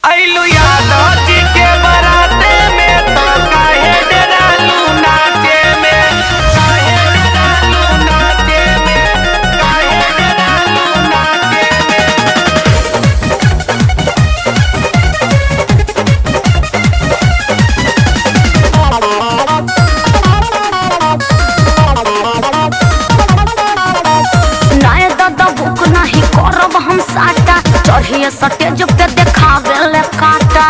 आइलू यादव जी के बराते में तो काहे डरालू नाचे में, काहे डरालू नाचे में, काहे डरालू नाचे में। नाय दादा बुक नहीं करब हम साटा, चढ़िए सटेज पे देखावे ले काटा।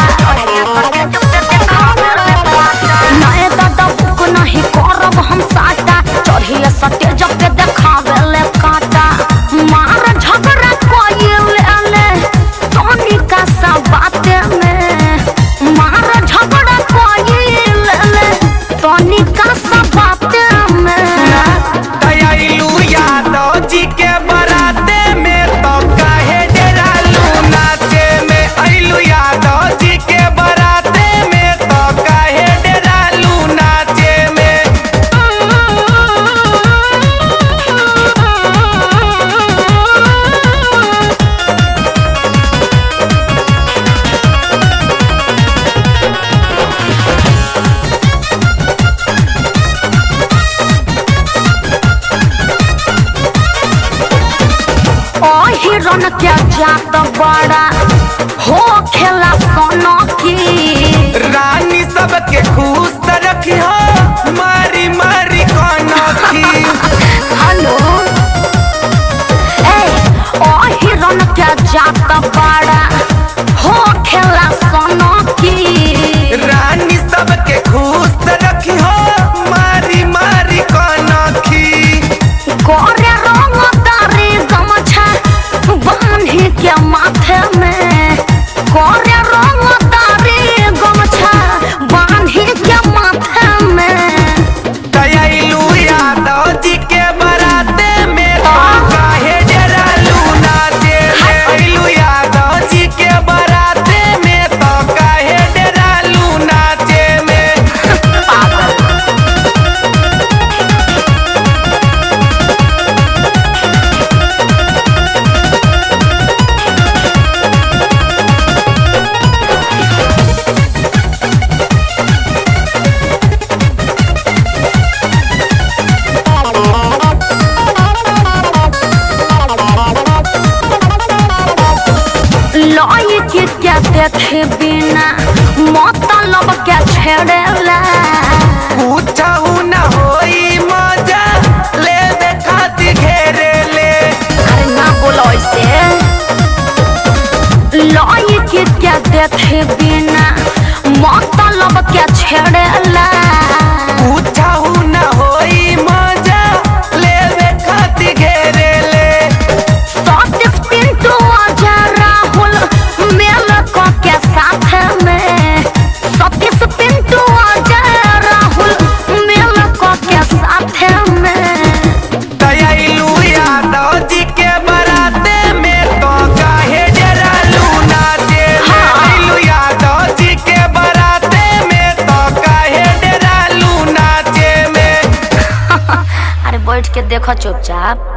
नाय दादा बुक नहीं करब हम साटा, चढ़िए सटेज पे देखावे ले काटा। मार झगड़ा कोइले तोनी का सब बाते में, मार झगड़ा कोइले तोनी का सब बाते में। आइलू यादव जी के बराते में तो काहे डरालू नाचे में, आइलू यादव जी के बराते में तो काहे डरालू नाचे में। हिरन क्या जात बड़ा हो खेला सोनो की, रानी सबके खुश रखी हो मारी मारी कनखी। हेलो ए ओ हिरन क्या जात बड़ा हो खेला सोनो की, रानी सबके खुश रखी हो मारी मारी कनखी। गोरे रंग तारी गमछा बांधी के माथे में, गोरे रंग तारी गमछा बांधी के माथे में। आइलू यादव जी के बराते में तो काहे डरालू नाचे में, आइलू यादव जी के बराते में तो काहे डरालू नाचे में। लई के क्या देखे बिना मतलब क्या छेड़ेला, पूछहु न होई मजा ले खाती घेरे ले। अरे ना बोलो ऐसे। लई के क्या देखे बिना मतलब क्या छेड़ेला, पूछहु न होई मजा ले खाती घेरे ले। सतीश पिंटू अजय राहुल मेल को के साथ में, सतीश पिंटू अजय राहुल मेल को के साथ में। आइलू यादव जी के बराते में तो काहे डरालू नाचे में, आइलू यादव जी के बराते में तो काहे डरालू नाचे में। अरे बैठ के देखो चुपचाप।